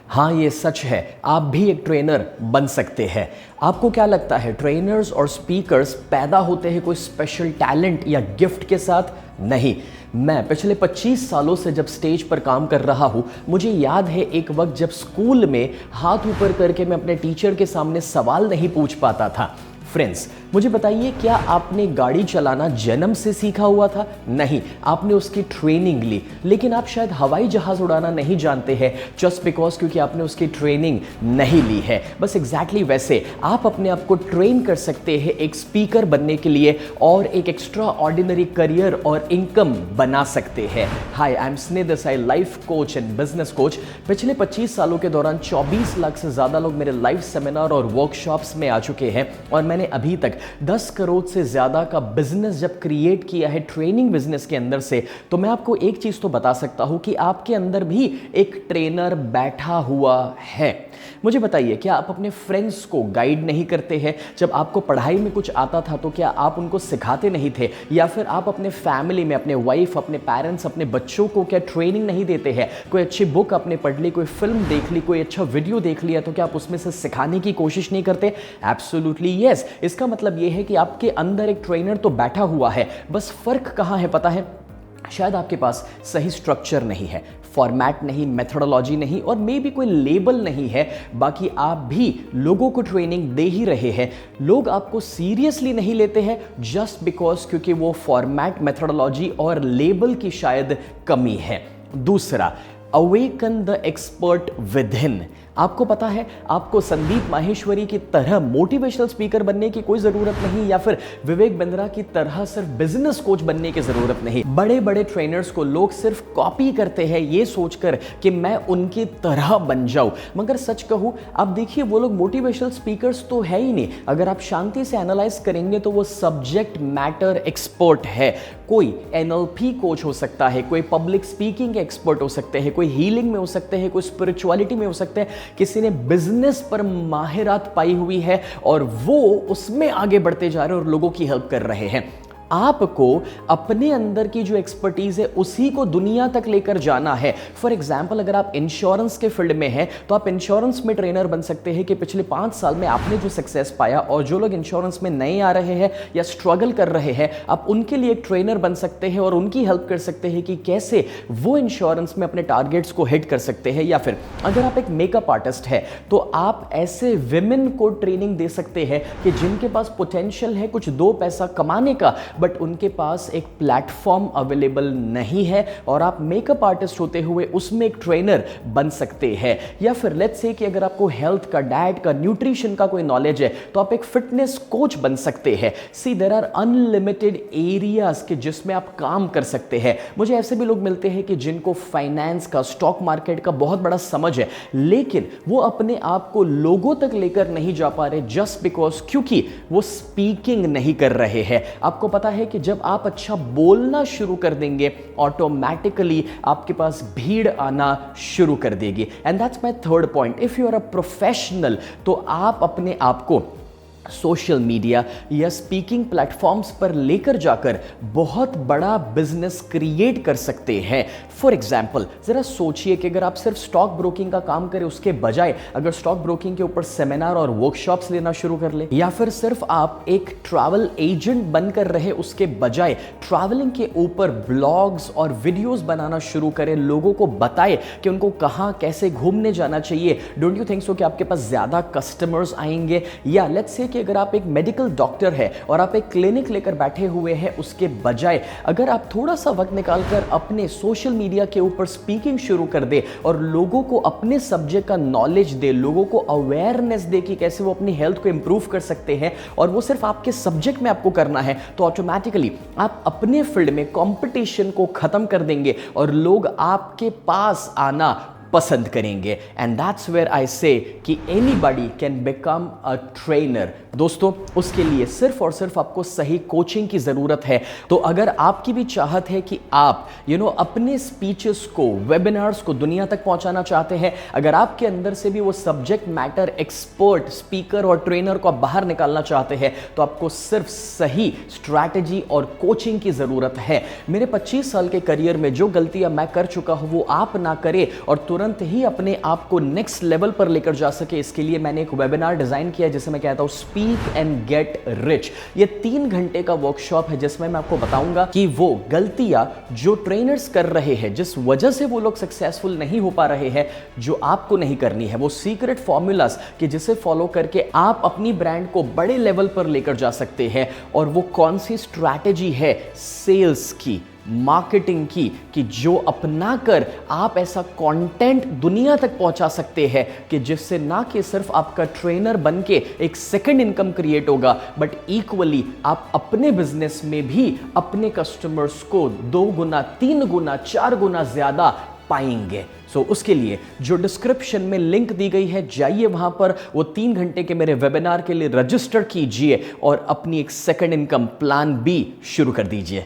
हाँ, ये सच है। आप भी एक ट्रेनर बन सकते हैं। आपको क्या लगता है, ट्रेनर्स और स्पीकर्स पैदा होते हैं कोई स्पेशल टैलेंट या गिफ्ट के साथ? नहीं। मैं पिछले 25 सालों से जब स्टेज पर काम कर रहा हूँ, मुझे याद है एक वक्त जब स्कूल में हाथ ऊपर करके मैं अपने टीचर के सामने सवाल नहीं पूछ पाता था। फ्रेंड्स, मुझे बताइए, क्या आपने गाड़ी चलाना जन्म से सीखा हुआ था? नहीं, आपने उसकी ट्रेनिंग ली। लेकिन आप शायद हवाई जहाज उड़ाना नहीं जानते हैं जस्ट बिकॉज क्योंकि आपने उसकी ट्रेनिंग नहीं ली है। बस एग्जैक्टली वैसे आप अपने आप को ट्रेन कर सकते हैं एक स्पीकर बनने के लिए और एक एक्स्ट्रा ऑर्डिनरी करियर और इनकम बना सकते हैं। हाय, आई एम स्नेह Desai, life coach and business coach. पिछले 25 सालों के दौरान 24 लाख से ज्यादा लोग मेरे लाइव सेमिनार और वर्कशॉप्स में आ चुके हैं और मैंने अभी तक 10 करोड़ से ज्यादा का बिजनेस जब क्रिएट किया है ट्रेनिंग बिजनेस के अंदर से, तो मैं आपको एक चीज तो बता सकता हूं कि आपके अंदर भी एक ट्रेनर बैठा हुआ है। मुझे बताइए, क्या आप अपने फ्रेंड्स को गाइड नहीं करते हैं? जब आपको पढ़ाई में कुछ आता था तो क्या आप उनको सिखाते नहीं थे? या फिर आप अपने फैमिली में अपने वाइफ, अपने पेरेंट्स, अपने बच्चों को क्या ट्रेनिंग नहीं देते हैं? कोई अच्छी बुक आपने पढ़ ली, कोई फिल्म देख ली, कोई अच्छा वीडियो देख लिया, तो क्या आप उसमें से सिखाने की कोशिश नहीं करते? Absolutely yes. इसका मतलब यह है कि आपके अंदर एक ट्रेनर तो बैठा हुआ है। बस फर्क कहां है पता है? शायद आपके पास सही स्ट्रक्चर नहीं है, फॉर्मेट नहीं, मेथोडोलॉजी नहीं और मे बी कोई लेबल नहीं है। बाकी आप भी लोगों को ट्रेनिंग दे ही रहे हैं। लोग आपको सीरियसली नहीं लेते हैं जस्ट बिकॉज क्योंकि वो फॉर्मेट, मेथोडोलॉजी और लेबल की शायद कमी है। दूसरा, awaken the expert with in. आपको पता है, आपको संदीप माहेश्वरी की तरह मोटिवेशनल स्पीकर बनने की कोई जरूरत नहीं, या फिर विवेक बिंद्रा की तरह सिर्फ बिजनेस कोच बनने की जरूरत नहीं। बड़े बड़े ट्रेनर्स को लोग सिर्फ कॉपी करते हैं ये सोचकर कि मैं उनकी तरह बन जाऊं, मगर सच कहूं, आप देखिए, वो लोग मोटिवेशनल स्पीकर्स तो है ही नहीं। अगर आप शांति से एनालाइज करेंगे तो वो सब्जेक्ट मैटर एक्सपर्ट है। कोई एनएलपी कोच हो सकता है, कोई पब्लिक स्पीकिंग एक्सपर्ट हो सकते हैं, कोई हीलिंग में हो सकते हैं, कोई स्पिरिचुअलिटी में हो सकते हैं, किसी ने बिजनेस पर माहिरात पाई हुई है और वो उसमें आगे बढ़ते जा रहे हैं और लोगों की हेल्प कर रहे हैं। आपको अपने अंदर की जो एक्सपर्टीज है उसी को दुनिया तक लेकर जाना है। फॉर एग्जाम्पल, अगर आप इंश्योरेंस के फील्ड में हैं तो आप इंश्योरेंस में ट्रेनर बन सकते हैं कि पिछले 5 साल में आपने जो सक्सेस पाया, और जो लोग इंश्योरेंस में नए आ रहे हैं या स्ट्रगल कर रहे हैं, आप उनके लिए एक ट्रेनर बन सकते हैं और उनकी हेल्प कर सकते हैं कि कैसे वो इंश्योरेंस में अपने टारगेट्स को हिट कर सकते हैं। या फिर अगर आप एक मेकअप आर्टिस्ट है तो आप ऐसे विमेन को ट्रेनिंग दे सकते हैं कि जिनके पास पोटेंशियल है कुछ 2 पैसा कमाने का, बट उनके पास एक प्लेटफॉर्म अवेलेबल नहीं है, और आप मेकअप आर्टिस्ट होते हुए उसमें एक ट्रेनर बन सकते हैं। या फिर लेट्स से कि अगर आपको हेल्थ का, डाइट का, न्यूट्रिशन का कोई नॉलेज है तो आप एक फिटनेस कोच बन सकते हैं। सी, देयर आर अनलिमिटेड एरियाज के जिसमें आप काम कर सकते हैं। मुझे ऐसे भी लोग मिलते हैं कि जिनको फाइनेंस का, स्टॉक मार्केट का बहुत बड़ा समझ है, लेकिन वो अपने आप को लोगों तक लेकर नहीं जा पा रहे जस्ट बिकॉज क्योंकि वो स्पीकिंग नहीं कर रहे हैं। आपको पता है कि जब आप अच्छा बोलना शुरू कर देंगे, ऑटोमेटिकली आपके पास भीड़ आना शुरू कर देगी। And that's my third point. If you are a professional तो आप अपने आप को सोशल मीडिया या स्पीकिंग प्लेटफॉर्म्स पर लेकर जाकर बहुत बड़ा बिजनेस क्रिएट कर सकते हैं। फॉर एग्जाम्पल, जरा सोचिए कि अगर आप सिर्फ स्टॉक ब्रोकिंग का काम करें उसके बजाय अगर स्टॉक ब्रोकिंग के ऊपर सेमिनार और वर्कशॉप्स लेना शुरू कर ले, या फिर सिर्फ आप एक ट्रैवल एजेंट बनकर रहे उसके बजाय ट्रैवलिंग के ऊपर ब्लॉग्स और वीडियोस बनाना शुरू करें, लोगों को बताए कि उनको कहां कैसे घूमने जाना चाहिए। डोंट यू थिंक सो कि आपके पास ज्यादा कस्टमर्स आएंगे? या लेट्स से कि अगर आप एक मेडिकल डॉक्टर है और आप एक क्लिनिक लेकर बैठे हुए हैं, उसके बजाय अगर आप थोड़ा सा वक्त निकालकर अपने सोशल मीडिया के ऊपर स्पीकिंग शुरू कर दे और लोगों को अपने सब्जेक्ट का नॉलेज दे, लोगों को अवेयरनेस दे कि कैसे वो अपनी हेल्थ को इंप्रूव कर सकते हैं, और वो सिर्फ आपके सब्जेक्ट में आपको करना है, तो ऑटोमेटिकली आप अपने फील्ड में कंपटीशन को खत्म कर देंगे और लोग आपके पास आना पसंद करेंगे। एंड दैट्स वेयर आई से कि anybody can become a trainer. दोस्तों, उसके लिए सिर्फ और सिर्फ आपको सही कोचिंग की जरूरत है। तो अगर आपकी भी चाहत है कि आप अपने स्पीचेस को, वेबिनार्स को दुनिया तक पहुंचाना चाहते हैं, अगर आपके अंदर से भी वो सब्जेक्ट मैटर एक्सपर्ट स्पीकर और ट्रेनर को आप बाहर निकालना चाहते हैं, तो आपको सिर्फ सही स्ट्रैटेजी और कोचिंग की जरूरत है। मेरे 25 साल के करियर में जो गलतियां मैं कर चुका हूं वो आप ना करें और तुरंत ही अपने आप को नेक्स्ट लेवल पर लेकर जा सके, इसके लिए मैंने एक वेबिनार डिजाइन किया जिसे मैं कहता हूं स्पीक एंड गेट रिच। ये 3 घंटे का वर्कशॉप है जिसमें मैं आपको बताऊंगा कि वो गलतियां जो ट्रेनर्स कर रहे हैं, जिस वजह से वो लोग सक्सेसफुल नहीं हो पा रहे हैं, जो आपको नहीं करनी है, वो सीक्रेट फॉर्मूलास कि जिसे फॉलो करके आप अपनी ब्रांड को बड़े लेवल पर लेकर जा सकते हैं। और वो कौन सी स्ट्रैटेजी है सेल्स की, मार्केटिंग की, कि जो अपना कर आप ऐसा कंटेंट दुनिया तक पहुंचा सकते हैं कि जिससे ना कि सिर्फ आपका ट्रेनर बन के एक सेकंड इनकम क्रिएट होगा, बट इक्वली आप अपने बिजनेस में भी अपने कस्टमर्स को 2 गुना 3 गुना 4 गुना ज्यादा पाएंगे। सो उसके लिए जो डिस्क्रिप्शन में लिंक दी गई है, जाइए वहां पर, वो 3 घंटे के मेरे वेबिनार के लिए रजिस्टर कीजिए और अपनी एक सेकंड इनकम प्लान भी शुरू कर दीजिए।